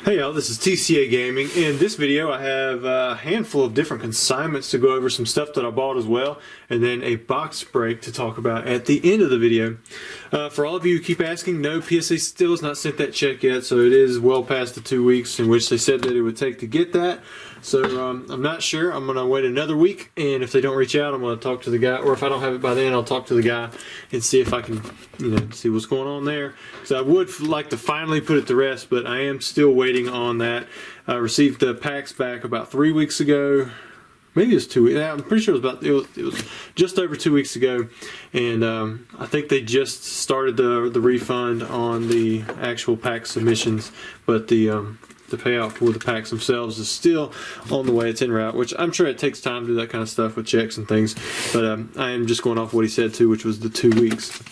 Hey y'all, this is TCA Gaming. In this video I have a handful of different consignments to go over, some stuff that I bought as well, and then a box break to talk about at the end of the video. For all of you who keep asking, no, PSA still has not sent that check yet, so it is well past the 2 weeks in which they said that it would take to get that. So I'm not sure. I'm going to wait another week, and if they don't reach out, I'm going to talk to the guy, or if I don't have it by then, I'll talk to the guy and see if I can, see what's going on there. Because I would like to finally put it to rest, but I am still waiting on that. I received the packs back about 3 weeks ago. Maybe it was 2 weeks. I'm pretty sure it was just over 2 weeks ago, and I think they just started the refund on the actual pack submissions, but the payout for the packs themselves is still on the way. It's en route, which I'm sure it takes time to do that kind of stuff with checks and things, but I am just going off what he said too, which was the 2 weeks.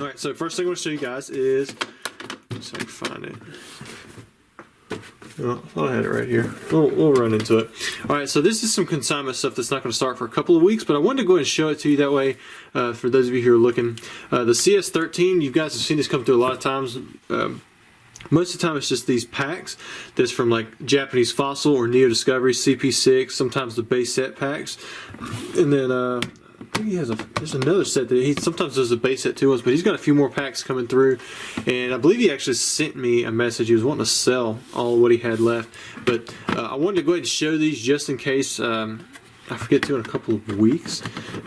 All right, so first thing I want to show you guys is, let's see if I can find it. Oh, I thought I had it right here. We'll run into it. Alright, so this is some consignment stuff that's not going to start for a couple of weeks, but I wanted to go ahead and show it to you that way, for those of you who are looking. The CS13, you guys have seen this come through a lot of times. Most of the time it's just these packs that's from like Japanese Fossil or Neo Discovery, CP6, sometimes the base set packs. And then I think he has there's another set that he sometimes does a base set to us, but he's got a few more packs coming through. And I believe he actually sent me a message. He was wanting to sell all what he had left. But I wanted to go ahead and show these just in case I forget to in a couple of weeks,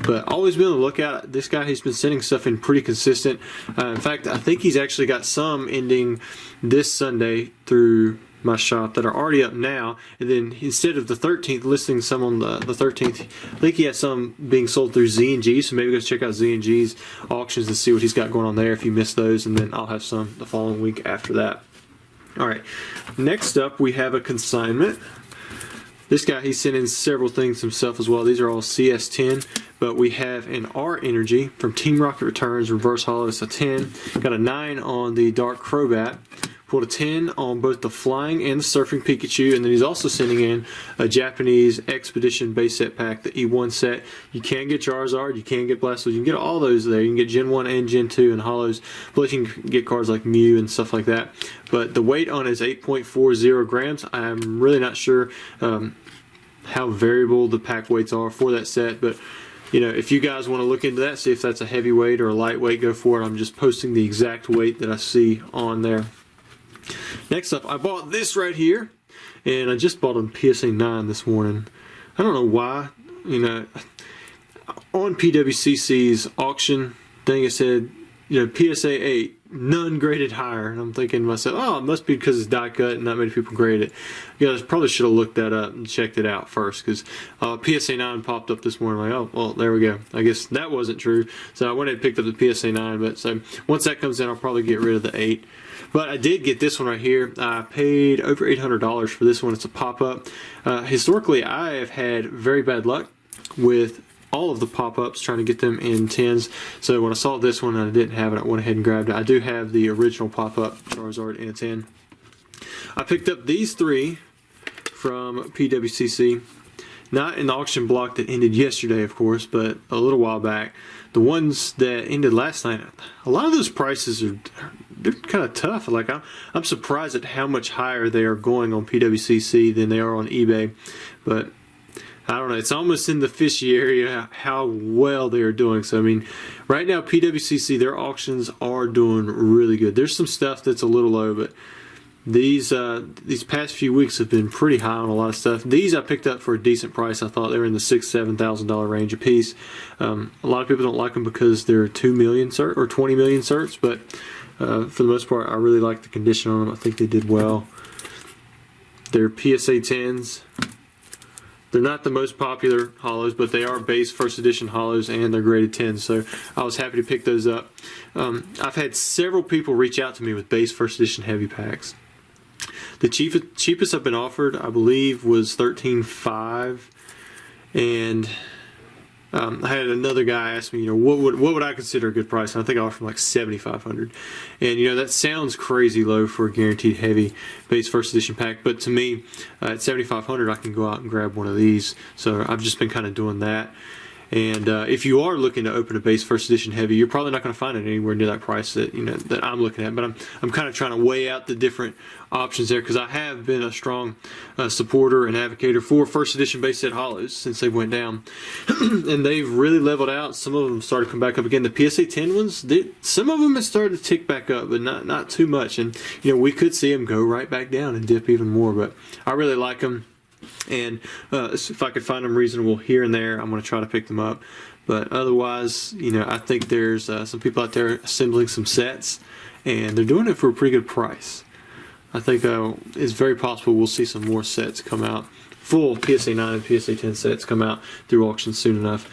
but always be on the lookout. This guy, he's been sending stuff in pretty consistent. In fact, I think he's actually got some ending this Sunday through my shop that are already up now, and then instead of the 13th listing some on the 13th, I think he has some being sold through Z&G, so maybe go check out Z&G's auctions and see what he's got going on there if you missed those, and then I'll have some the following week after that. Alright, next up we have a consignment. This guy, he's sent in several things himself as well. These are all CS10, but we have an R Energy from Team Rocket Returns, reverse hollow. It's a 10. Got a 9 on the Dark Crobat. Pulled a 10 on both the Flying and the Surfing Pikachu, and then he's also sending in a Japanese Expedition base set pack, the E1 set. You can get Charizard, you can get Blastoise, you can get all those there. You can get Gen 1 and Gen 2 and hollows, plus you can get cards like Mew and stuff like that. But the weight on it is 8.40 grams. I'm really not sure how variable the pack weights are for that set, but if you guys want to look into that, see if that's a heavyweight or a lightweight, go for it. I'm just posting the exact weight that I see on there. Next up, I bought this right here, and I just bought a PSA 9 this morning. I don't know why, on PWCC's auction thing it said, PSA 8, none graded higher, and I'm thinking to myself, oh, it must be because it's die cut and not many people grade it. You guys probably should have looked that up and checked it out first, because PSA 9 popped up this morning, like, oh, well, there we go. I guess that wasn't true, so I went and picked up the PSA 9, but so once that comes in, I'll probably get rid of the 8. But I did get this one right here. I paid over $800 for this one. It's a pop-up. Historically, I have had very bad luck with all of the pop-ups, trying to get them in 10s. So when I saw this one and I didn't have it, I went ahead and grabbed it. I do have the original pop-up Charizard in a 10. I picked up these 3 from PWCC. Not in the auction block that ended yesterday, of course, but a little while back. The ones that ended last night, a lot of those prices they're kind of tough. Like I'm surprised at how much higher they are going on PWCC than they are on eBay. But I don't know, it's almost in the fishy area how well they are doing. So I mean, right now PWCC, their auctions are doing really good. There's some stuff that's a little low, but these past few weeks have been pretty high on a lot of stuff. These I picked up for a decent price. I thought they were in the $6,000–7,000 range a piece. A lot of people don't like them because they're 2 million cert or 20 million certs, but for the most part, I really like the condition on them. I think they did well. They're PSA 10s. They're not the most popular hollows, but they are base first edition hollows, and they're graded 10s, so I was happy to pick those up. I've had several people reach out to me with base first edition heavy packs. The cheapest I've been offered, I believe, was $13.5, and I had another guy ask me, what would I consider a good price? And I think I offered him like $7,500, and that sounds crazy low for a guaranteed heavy base first edition pack, but to me, at $7,500, I can go out and grab one of these. So I've just been kind of doing that. And if you are looking to open a base first edition heavy, you're probably not going to find it anywhere near that price that that I'm looking at. But I'm kind of trying to weigh out the different options there, because I have been a strong supporter and advocator for first edition base set hollows since they went down, and they've really leveled out. Some of them started to come back up again. The PSA 10 ones, some of them have started to tick back up, but not too much. And we could see them go right back down and dip even more. But I really like them. And if I could find them reasonable here and there, I'm going to try to pick them up. But otherwise, I think there's some people out there assembling some sets, and they're doing it for a pretty good price. I think it's very possible we'll see some more sets come out, full PSA 9 and PSA 10 sets come out through auctions soon enough.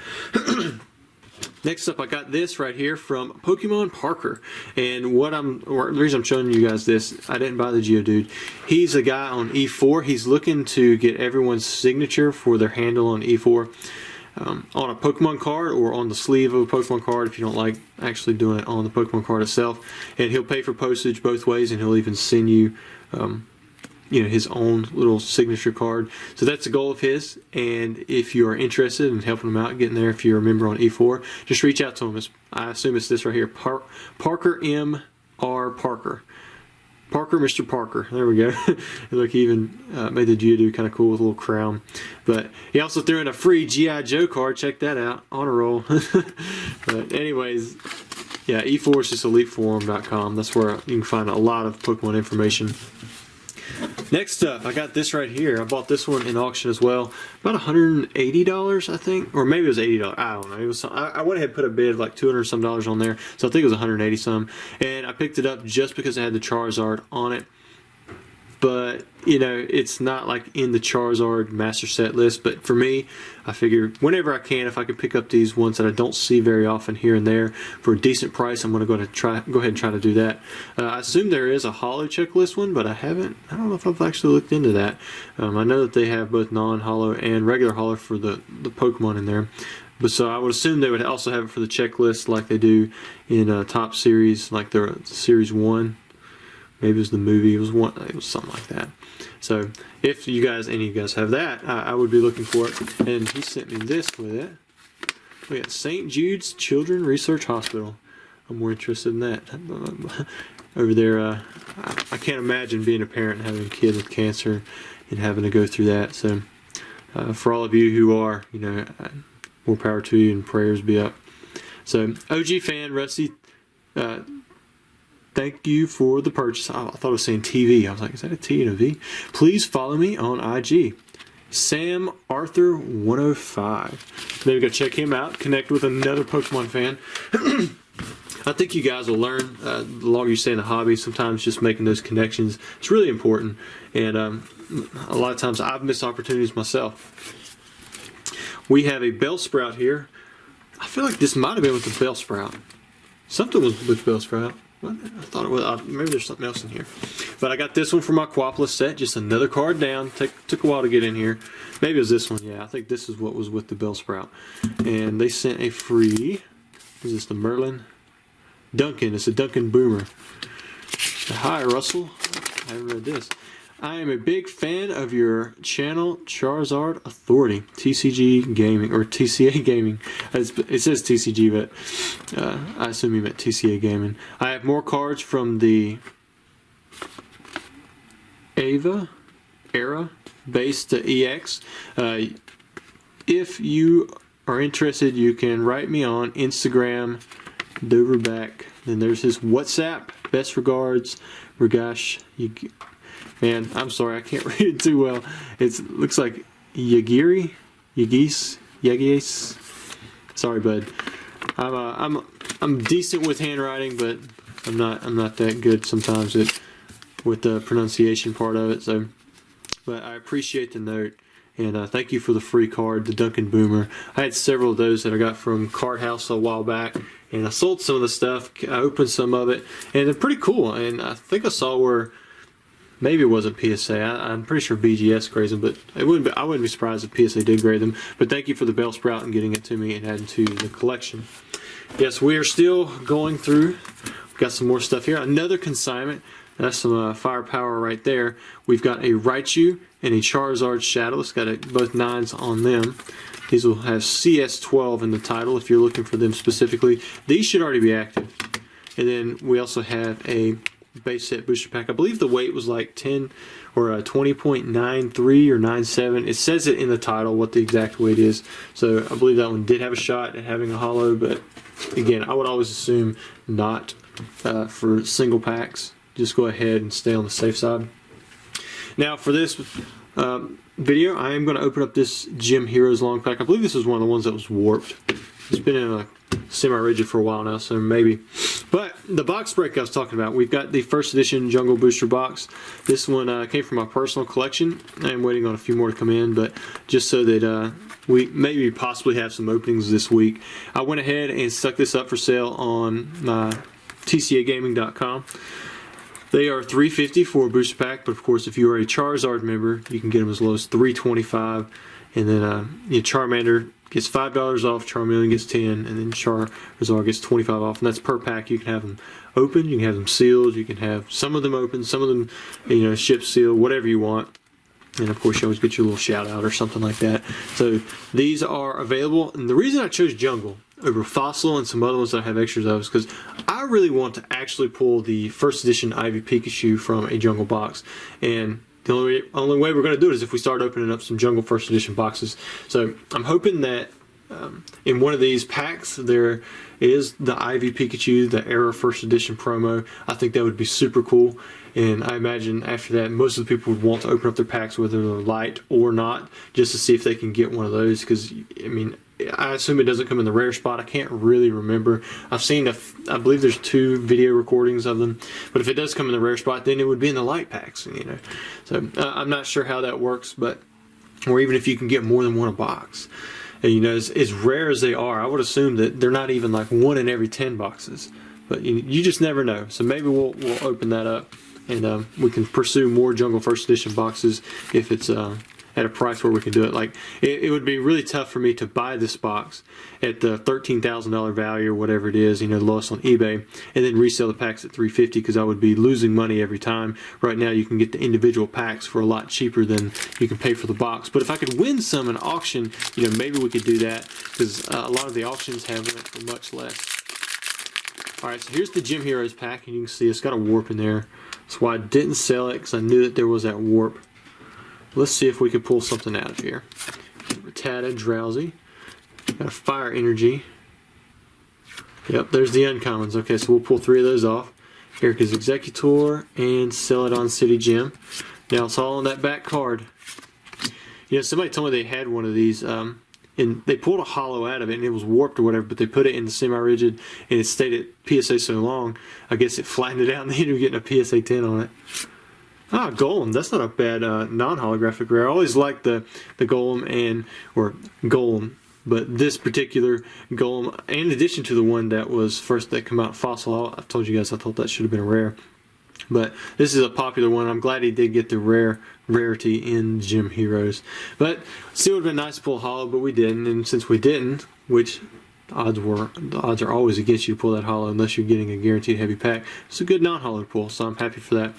Next up, I got this right here from Pokemon Parker, and the reason I'm showing you guys this, I didn't buy the Geodude. He's a guy on E4. He's looking to get everyone's signature for their handle on E4 on a Pokemon card or on the sleeve of a Pokemon card if you don't like actually doing it on the Pokemon card itself. And he'll pay for postage both ways, and he'll even send you his own little signature card. So that's the goal of his, and if you are interested in helping him out getting there, if you're a member on E4, just reach out to him. I assume it's this right here, Parker M. R. Parker. Parker, Mr. Parker. There we go. Look, he even made the Geodude kind of cool with a little crown. But he also threw in a free G.I. Joe card. Check that out. On a roll. But anyways, yeah, E4 is just eliteforum.com. That's where you can find a lot of Pokemon information. Next up, I got this right here. I bought this one in auction as well. About $180, I think. Or maybe it was $80. I don't know. It was I went ahead and put a bid of like $200 some on there. So I think it was 180 some. And I picked it up just because it had the Charizard on it. But, it's not like in the Charizard master set list. But for me, I figure whenever I can, if I can pick up these ones that I don't see very often here and there for a decent price, I'm going to go ahead and try to do that. I assume there is a holo checklist one, but I don't know if I've actually looked into that. I know that they have both non-holo and regular holo for the Pokemon in there. But so I would assume they would also have it for the checklist like they do in Top Series, like their Series 1. Maybe it was the movie. It was something like that. So if any of you guys have that, I would be looking for it. And he sent me this with it. We got St. Jude's Children's Research Hospital. I'm more interested in that. Over there, I can't imagine being a parent and having a kid with cancer and having to go through that. So for all of you who are, more power to you and prayers be up. So OG fan Rusty. Thank you for the purchase. I thought it was saying TV. I was like, is that a T and a V? Please follow me on IG. Sam Arthur 105. Maybe go check him out. Connect with another Pokemon fan. I think you guys will learn the longer you stay in the hobby. Sometimes just making those connections, it's really important. And a lot of times I've missed opportunities myself. We have a Bellsprout here. I feel like this might have been with the Bellsprout. Something was with Bellsprout. I thought it was. Maybe there's something else in here. But I got this one for my Quapola set. Just another card down. Took a while to get in here. Maybe it was this one. Yeah, I think this is what was with the Bellsprout. And they sent a free. Is this the Merlin? Duncan. It's a Duncan Boomer. Hi, Russell. I haven't read this. I am a big fan of your channel, Charizard Authority, TCG Gaming, or TCA Gaming. It says TCG, but I assume you meant TCA Gaming. I have more cards from the era base to EX. If you are interested, you can write me on Instagram, Doverback. Then there's his WhatsApp. Best regards, Ragash. Man, I'm sorry, I can't read it too well. It looks like Yagis. Sorry, bud. I'm decent with handwriting, but I'm not that good sometimes with the pronunciation part of it. So, but I appreciate the note, and thank you for the free card, the Duncan Boomer. I had several of those that I got from Card House a while back, and I sold some of the stuff. I opened some of it, and they're pretty cool. And I think I saw where. Maybe it wasn't PSA. I'm pretty sure BGS grades them, but I wouldn't be surprised if PSA did grade them. But thank you for the Bellsprout and getting it to me and adding to the collection. Yes, we are still going through. We've got some more stuff here. Another consignment. That's some firepower right there. We've got a Raichu and a Charizard Shadow. It's got both 9s on them. These will have CS12 in the title if you're looking for them specifically. These should already be active. And then we also have a base set booster pack. I believe the weight was like 10 or 20.93 or 97. It says it in the title what the exact weight is. So I believe that one did have a shot at having a holo, but again, I would always assume not for single packs. Just go ahead and stay on the safe side. Now for this video, I am going to open up this Gym Heroes long pack. I believe this is one of the ones that was warped. It's been in a semi-rigid for a while now, so maybe. But the box break I was talking about, we've got the first edition Jungle Booster box. This one came from my personal collection. I'm waiting on a few more to come in, but just so that we maybe possibly have some openings this week, I went ahead and stuck this up for sale on my TCAgaming.com. They are $350 for a booster pack, but of course if you are a Charizard member, you can get them as low as $325, and then your Charmander gets $5 off, Charmeleon gets 10, and then Charizard gets 25 off, and that's per pack. You can have them open, you can have them sealed, you can have some of them open, some of them, you know, ship sealed, whatever you want. And of course you always get your little shout out or something like that. So these are available, and the reason I chose Jungle over Fossil and some other ones that I have extras of is because I really want to actually pull the first edition Ivy Pikachu from a Jungle box, and the only way we're going to do it is if we start opening up some Jungle First Edition boxes. So I'm hoping that in one of these packs there is the Ivy Pikachu, the Era First Edition promo. I think that would be super cool. And I imagine after that, most of the people would want to open up their packs, whether they're light or not, just to see if they can get one of those. Because, I mean, I assume it doesn't come in the rare spot. I can't really remember. I've seen, I believe there's 2 video recordings of them. But if it does come in the rare spot, then it would be in the light packs, you know. So I'm not sure how that works, but, or even if you can get more than one a box. And, you know, as rare as they are, I would assume that they're not even like 1 in every 10 boxes. But you just never know. So maybe we'll open that up, and we can pursue more Jungle First Edition boxes if it's at a price where we can do it. Like it would be really tough for me to buy this box at the $13,000 value or whatever it is, you know, lowest on eBay, and then resell the packs at $350 because I would be losing money every time. Right now you can get the individual packs for a lot cheaper than you can pay for the box. But if I could win some in auction, you know, maybe we could do that, because a lot of the auctions have went for much less. Alright, so here's the Gym Heroes pack, and you can see it's got a warp in there. That's why I didn't sell it, because I knew that there was that warp. Let's see if we can pull something out of here. Rattata, Drowsy. Got a Fire Energy. Yep, there's the uncommons. Okay, so we'll pull 3 of those off. Erica's Executor and Celadon City Gym. Now it's all on that back card. You know, somebody told me they had one of these, and they pulled a holo out of it, and it was warped or whatever, but they put it in the semi-rigid, and it stayed at PSA so long, I guess it flattened it out, and they ended up getting a PSA 10 on it. Ah, Golem. That's not a bad non-holographic rare. I always liked the Golem or Golem, but this particular Golem, in addition to the one that was first that came out Fossil, I told you guys I thought that should have been a rare. But this is a popular one. I'm glad he did get the rarity in Gym Heroes. But still would have been nice to pull a holo, but we didn't. And since we didn't, which the odds are always against you to pull that holo unless you're getting a guaranteed heavy pack, it's a good non-holo pull, so I'm happy for that.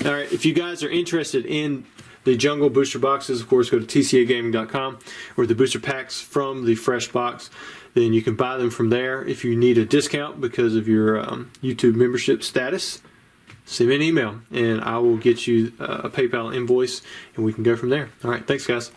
Alright, if you guys are interested in the Jungle booster boxes, of course, go to TCAgaming.com, or the booster packs from the fresh box. Then you can buy them from there. If you need a discount because of your YouTube membership status, send me an email and I will get you a PayPal invoice, and we can go from there. Alright, thanks guys.